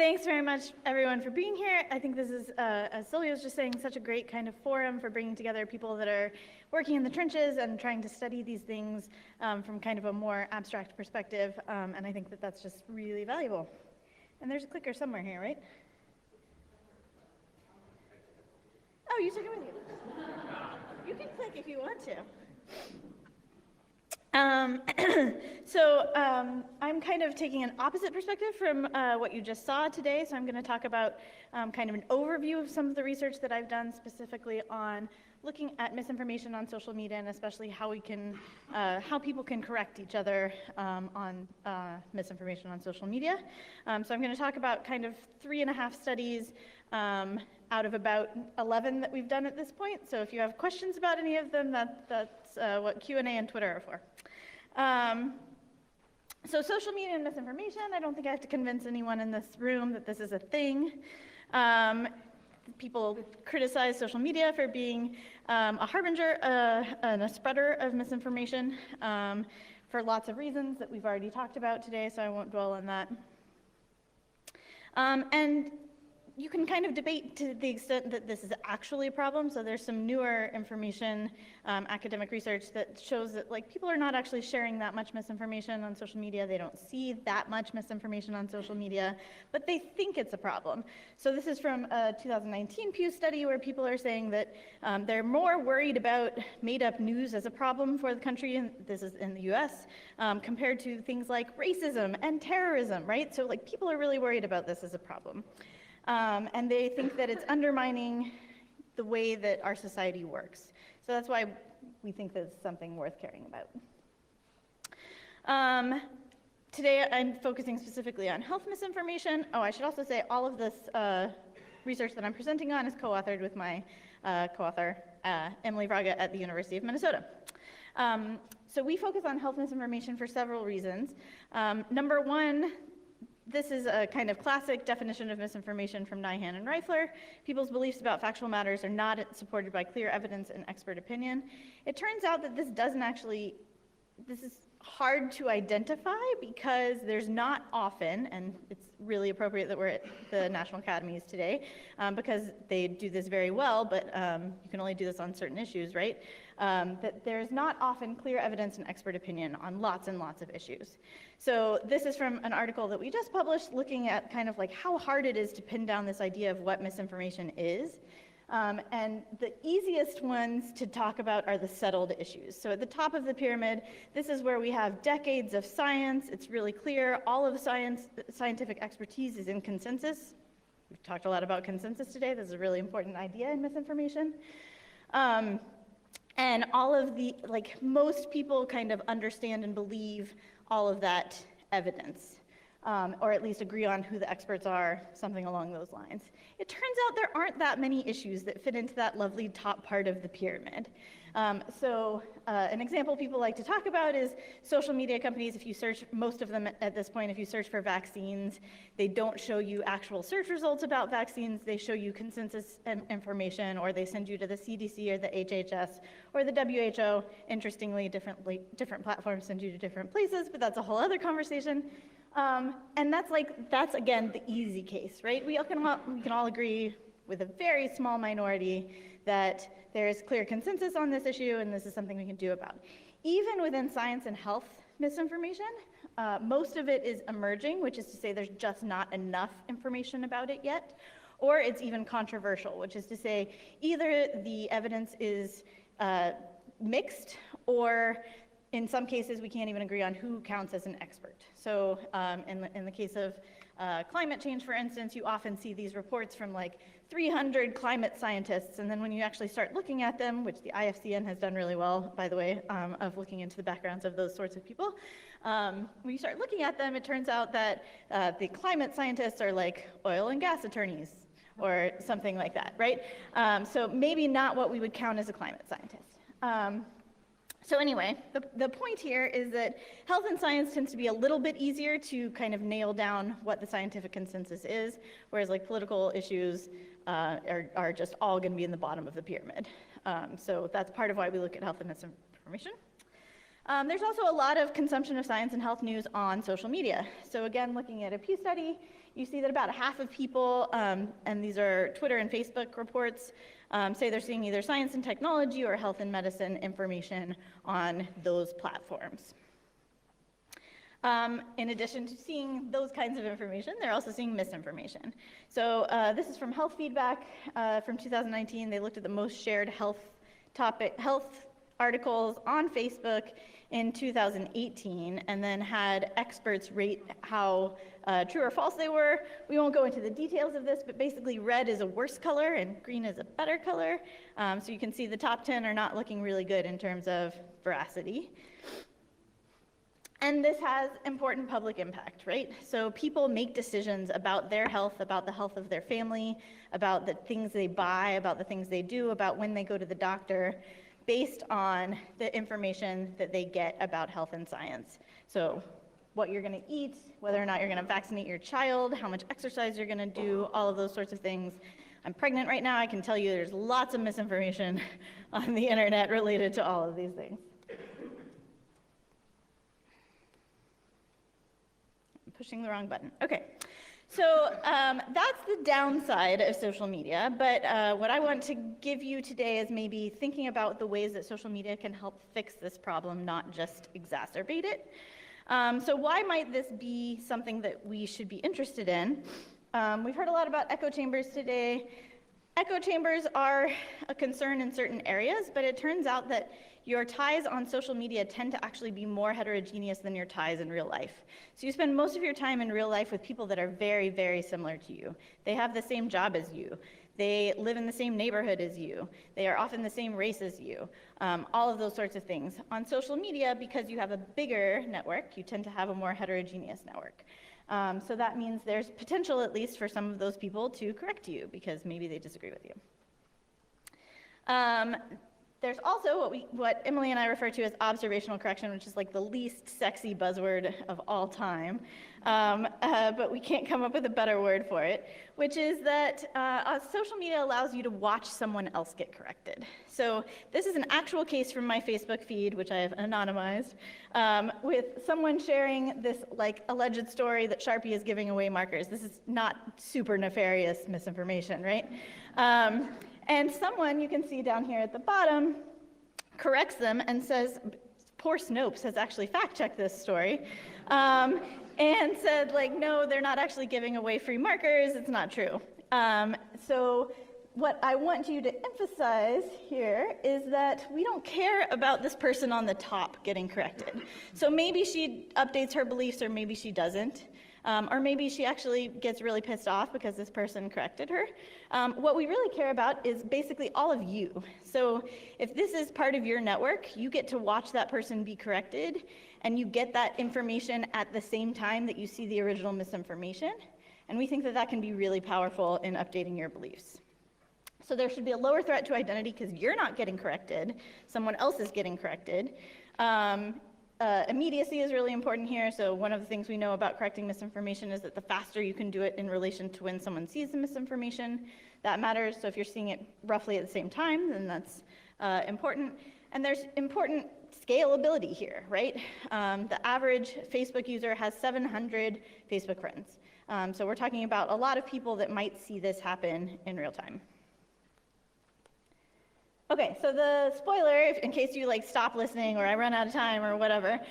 thanks very much, everyone, for being here. I think this is, as Sylvia was just saying, such a great kind of forum for bringing together people that are working in the trenches and trying to study these things from kind of a more abstract perspective, and I think that that's just really valuable. And there's a clicker somewhere here, right? Oh, you took it with you. You can click if you want to. I'm kind of taking an opposite perspective from what you just saw today. So I'm going to talk about kind of an overview of some of the research that I've done specifically on looking at misinformation on social media, and especially how we can, how people can correct each other on misinformation on social media. So I'm going to talk about kind of 3.5 studies out of about 11 that we've done at this point. So if you have questions about any of them, that's what Q&A and Twitter are for. So social media and misinformation, I don't think I have to convince anyone in this room that this is a thing. People criticize social media for being a harbinger and a spreader of misinformation for lots of reasons that we've already talked about today, so I won't dwell on that. And you can kind of debate to the extent that this is actually a problem. So there's some newer information, academic research that shows that people are not actually sharing that much misinformation on social media. They don't see that much misinformation on social media, but they think it's a problem. So this is from a 2019 Pew study where people are saying that they're more worried about made-up news as a problem for the country, and this is in the US, compared to things like racism and terrorism, right? So people are really worried about this as a problem. And they think that it's undermining the way that our society works. So that's why we think that it's something worth caring about. Today I'm focusing specifically on health misinformation. Oh, I should also say all of this research that I'm presenting on is co-authored with my co-author, Emily Vraga at the University of Minnesota. So we focus on health misinformation for several reasons. Number one, this is a kind of classic definition of misinformation from Nyhan and Reifler. People's beliefs about factual matters are not supported by clear evidence and expert opinion. It turns out that this is hard to identify because there's not often, and it's really appropriate that we're at the National Academies today, because they do this very well, but you can only do this on certain issues, right? That there's not often clear evidence and expert opinion on lots and lots of issues. So this is from an article that we just published looking at kind of how hard it is to pin down this idea of what misinformation is. And the easiest ones to talk about are the settled issues. So at the top of the pyramid, this is where we have decades of science. It's really clear. All of scientific expertise is in consensus. We've talked a lot about consensus today. This is a really important idea in misinformation. And all of the, most people kind of understand and believe all of that evidence, or at least agree on who the experts are, something along those lines. It turns out there aren't that many issues that fit into that lovely top part of the pyramid. An example people like to talk about is social media companies. If you search, most of them at this point, if you search for vaccines, they don't show you actual search results about vaccines. They show you consensus information, or they send you to the CDC or the HHS or the WHO. Interestingly, different platforms send you to different places, but that's a whole other conversation. And that's again the easy case, right? We can all agree with a very small minority that there is clear consensus on this issue, and this is something we can do about. Even within science and health misinformation, most of it is emerging, which is to say there's just not enough information about it yet, or it's even controversial, which is to say either the evidence is mixed, or in some cases we can't even agree on who counts as an expert. So in the case of climate change, for instance, you often see these reports from 300 climate scientists, and then when you actually start looking at them, which the IFCN has done really well, by the way, of looking into the backgrounds of those sorts of people, when you start looking at them, it turns out that the climate scientists are oil and gas attorneys, or something like that, right? So maybe not what we would count as a climate scientist. So anyway, the point here is that health and science tends to be a little bit easier to kind of nail down what the scientific consensus is, whereas political issues are just all going to be in the bottom of the pyramid. So that's part of why we look at health and misinformation. There's also a lot of consumption of science and health news on social media. So again, looking at a Pew study, you see that about half of people, and these are Twitter and Facebook reports, say they're seeing either science and technology or health and medicine information on those platforms. In addition to seeing those kinds of information, they're also seeing misinformation. So this is from Health Feedback from 2019. They looked at the most shared health articles on Facebook in 2018, and then had experts rate how true or false they were. We won't go into the details of this, but basically red is a worse color and green is a better color. So you can see the top 10 are not looking really good in terms of veracity. And this has important public impact, right? So people make decisions about their health, about the health of their family, about the things they buy, about the things they do, about when they go to the doctor, based on the information that they get about health and science. So what you're gonna eat, whether or not you're gonna vaccinate your child, how much exercise you're gonna do, all of those sorts of things. I'm pregnant right now, I can tell you there's lots of misinformation on the internet related to all of these things. Pushing the wrong button. Okay, so that's the downside of social media, but what I want to give you today is maybe thinking about the ways that social media can help fix this problem, not just exacerbate it. So why might this be something that we should be interested in? We've heard a lot about echo chambers today. Echo chambers are a concern in certain areas, but it turns out that your ties on social media tend to actually be more heterogeneous than your ties in real life. So you spend most of your time in real life with people that are very, very similar to you. They have the same job as you. They live in the same neighborhood as you. They are often the same race as you. All of those sorts of things. On social media, because you have a bigger network, you tend to have a more heterogeneous network. So that means there's potential, at least for some of those people, to correct you because maybe they disagree with you. There's also what Emily and I refer to as observational correction, which is like the least sexy buzzword of all time, but we can't come up with a better word for it, which is that social media allows you to watch someone else get corrected. So this is an actual case from my Facebook feed, which I have anonymized, with someone sharing this like alleged story that Sharpie is giving away markers. This is not super nefarious misinformation, right? And someone, you can see down here at the bottom, corrects them and says, poor Snopes has actually fact-checked this story, and said, like, no, they're not actually giving away free markers, it's not true. So what I want you to emphasize here is that we don't care about this person on the top getting corrected. So maybe she updates her beliefs or maybe she doesn't. Or maybe she actually gets really pissed off because this person corrected her. What we really care about is basically all of you. So if this is part of your network, you get to watch that person be corrected, and you get that information at the same time that you see the original misinformation. And we think that that can be really powerful in updating your beliefs. So there should be a lower threat to identity because you're not getting corrected, someone else is getting corrected. Immediacy is really important here. So one of the things we know about correcting misinformation is that the faster you can do it in relation to when someone sees the misinformation, that matters. So if you're seeing it roughly at the same time, then that's important. And there's important scalability here, right? The average Facebook user has 700 Facebook friends. So we're talking about a lot of people that might see this happen in real time. Okay, so the spoiler, in case you like stop listening or I run out of time or whatever,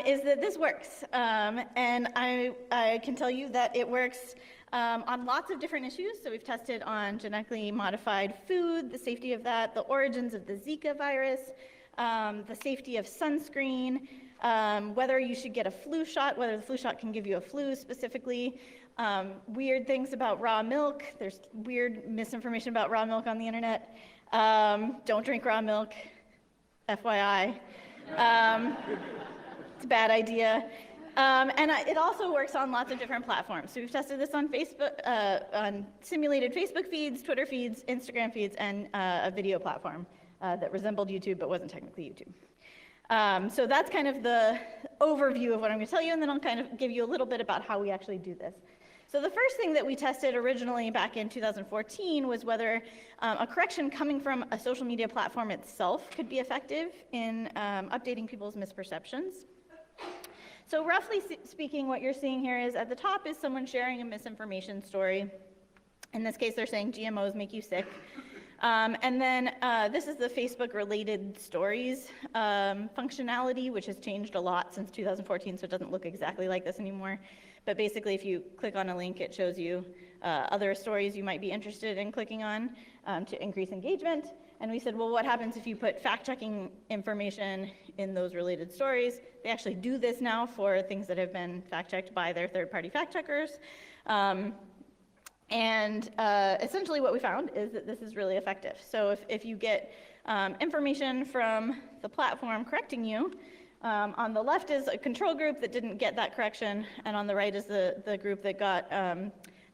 is that this works. And I can tell you that it works on lots of different issues. So we've tested on genetically modified food, the safety of that, the origins of the Zika virus, the safety of sunscreen, whether you should get a flu shot, whether the flu shot can give you a flu specifically, weird things about raw milk. There's weird misinformation about raw milk on the internet. Don't drink raw milk, FYI. It's a bad idea. And it also works on lots of different platforms. So we've tested this on Facebook, on simulated Facebook feeds, Twitter feeds, Instagram feeds, and a video platform that resembled YouTube but wasn't technically YouTube. So that's kind of the overview of what I'm going to tell you, and then I'll kind of give you a little bit about how we actually do this. So the first thing that we tested originally back in 2014 was whether a correction coming from a social media platform itself could be effective in updating people's misperceptions. So roughly speaking, what you're seeing here is at the top is someone sharing a misinformation story. In this case, they're saying GMOs make you sick. And then this is the Facebook related stories functionality, which has changed a lot since 2014, so it doesn't look exactly like this anymore. But basically, if you click on a link, it shows you other stories you might be interested in clicking on to increase engagement. And we said, well, what happens if you put fact-checking information in those related stories? They actually do this now for things that have been fact-checked by their third-party fact-checkers. Essentially what we found is that this is really effective. So if you get information from the platform correcting you, on the left is a control group that didn't get that correction, and on the right is the group that got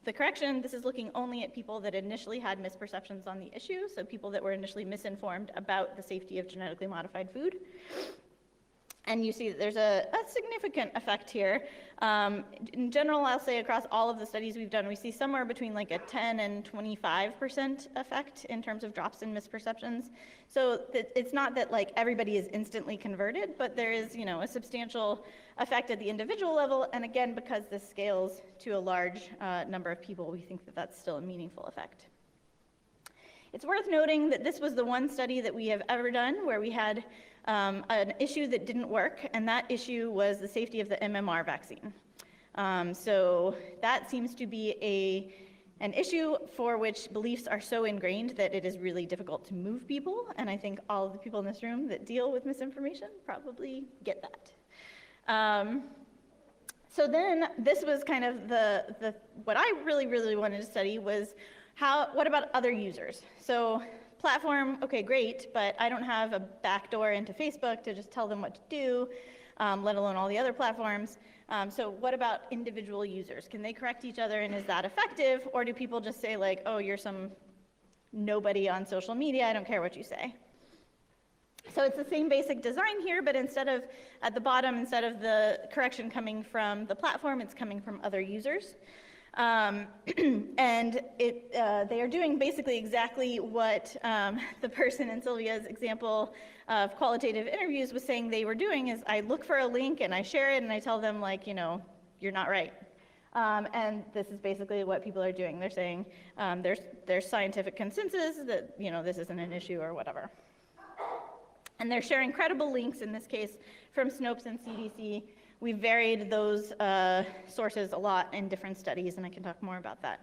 the correction. This is looking only at people that initially had misperceptions on the issue, so people that were initially misinformed about the safety of genetically modified food. And you see that there's a significant effect here. In general, I'll say across all of the studies we've done, we see somewhere between like a 10 and 25% effect in terms of drops in misperceptions. So it's not that like everybody is instantly converted, but there is, you know, a substantial effect at the individual level. And again, because this scales to a large number of people, we think that that's still a meaningful effect. It's worth noting that this was the one study that we have ever done where we had an issue that didn't work, and that issue was the safety of the MMR vaccine. So that seems to be an issue for which beliefs are so ingrained that it is really difficult to move people, and I think all of the people in this room that deal with misinformation probably get that. So then this was kind of what I really wanted to study was what about other users? So platform, okay, great, but I don't have a backdoor into Facebook to just tell them what to do, let alone all the other platforms. So what about individual users? Can they correct each other, and is that effective? Or do people just say like, oh, you're some nobody on social media, I don't care what you say? So it's the same basic design here, but at the bottom, instead of the correction coming from the platform, it's coming from other users. And they are doing basically exactly what the person in Sylvia's example of qualitative interviews was saying they were doing, is I look for a link and I share it and I tell them like, you know, you're not right. And this is basically what people are doing. They're saying there's scientific consensus that, you know, this isn't an issue or whatever. And they're sharing credible links, in this case, from Snopes and CDC. We varied those sources a lot in different studies, and I can talk more about that.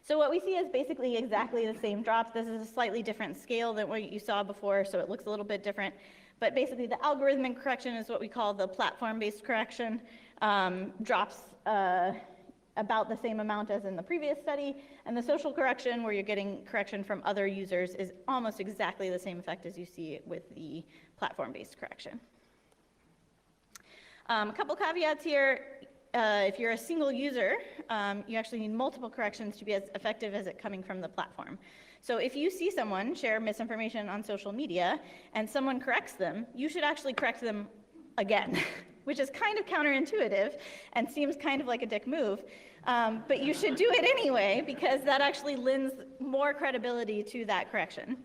So what we see is basically exactly the same drops. This is a slightly different scale than what you saw before, so it looks a little bit different. But basically the algorithmic correction is what we call the platform-based correction, drops about the same amount as in the previous study, and the social correction, where you're getting correction from other users, is almost exactly the same effect as you see with the platform-based correction. A couple caveats here. If you're a single user, you actually need multiple corrections to be as effective as it coming from the platform. So if you see someone share misinformation on social media and someone corrects them, you should actually correct them again, which is kind of counterintuitive and seems kind of like a dick move. But you should do it anyway, because that actually lends more credibility to that correction.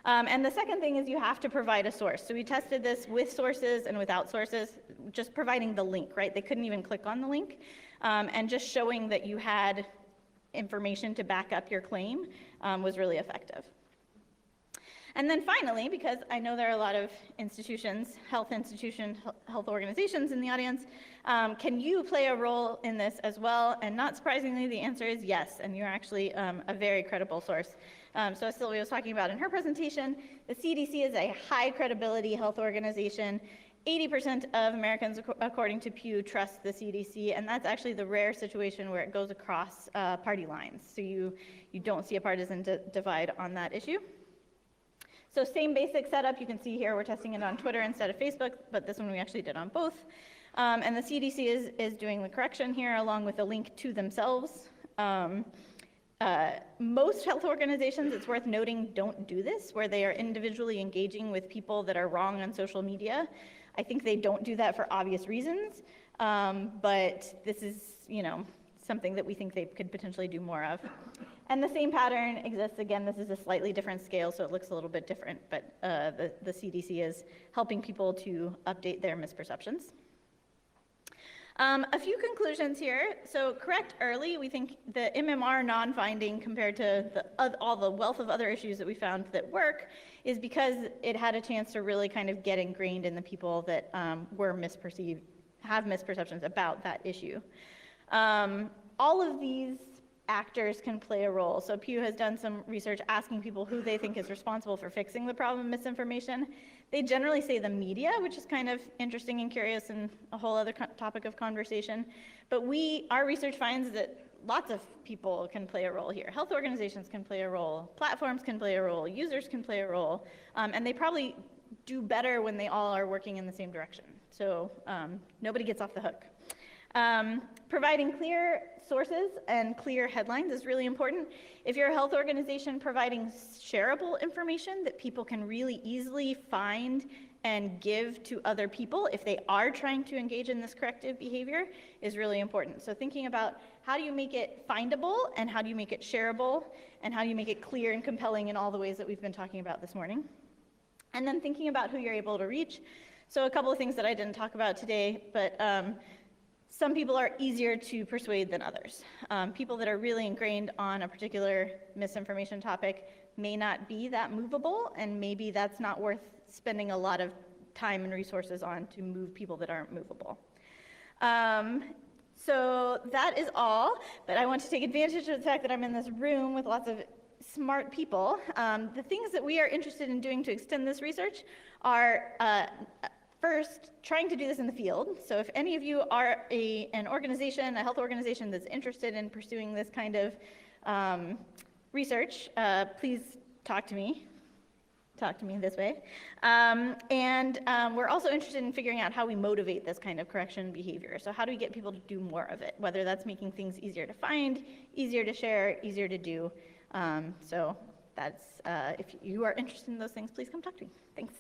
And the second thing is you have to provide a source. So we tested this with sources and without sources, just providing the link, right? They couldn't even click on the link. And just showing that you had information to back up your claim was really effective. And then finally, because I know there are a lot of institutions, health organizations in the audience, can you play a role in this as well? And not surprisingly, the answer is yes, and you're actually a very credible source. So as Sylvia was talking about in her presentation, the CDC is a high credibility health organization. 80% of Americans, according to Pew, trust the CDC, and that's actually the rare situation where it goes across party lines. So you don't see a partisan divide on that issue. So same basic setup. You can see here we're testing it on Twitter instead of Facebook, but this one we actually did on both. And the CDC is doing the correction here along with a link to themselves. Most health organizations, it's worth noting, don't do this, where they are individually engaging with people that are wrong on social media. I think they don't do that for obvious reasons, but this is, something that we think they could potentially do more of. And the same pattern exists. Again, this is a slightly different scale, so it looks a little bit different, but the CDC is helping people to update their misperceptions. A few conclusions here. So correct early, we think the MMR non-finding compared to all the wealth of other issues that we found that work is because it had a chance to really kind of get ingrained in the people that were misperceived, have misperceptions about that issue. All of these actors can play a role. So Pew has done some research asking people who they think is responsible for fixing the problem of misinformation. They generally say the media, which is kind of interesting and curious and a whole other topic of conversation. But our research finds that lots of people can play a role here. Health organizations can play a role, platforms can play a role, users can play a role, and they probably do better when they all are working in the same direction. So nobody gets off the hook. Providing clear sources and clear headlines is really important. If you're a health organization, providing shareable information that people can really easily find and give to other people if they are trying to engage in this corrective behavior is really important. So thinking about how do you make it findable and how do you make it shareable and how do you make it clear and compelling in all the ways that we've been talking about this morning. And then thinking about who you're able to reach. So a couple of things that I didn't talk about today, but some people are easier to persuade than others. People that are really ingrained on a particular misinformation topic may not be that movable, and maybe that's not worth spending a lot of time and resources on to move people that aren't movable. So that is all, but I want to take advantage of the fact that I'm in this room with lots of smart people. The things that we are interested in doing to extend this research are first, trying to do this in the field. So if any of you are an organization, a health organization that's interested in pursuing this kind of research, please talk to me. Talk to me this way. We're also interested in figuring out how we motivate this kind of correction behavior. So how do we get people to do more of it, whether that's making things easier to find, easier to share, easier to do. So that's, if you are interested in those things, please come talk to me. Thanks.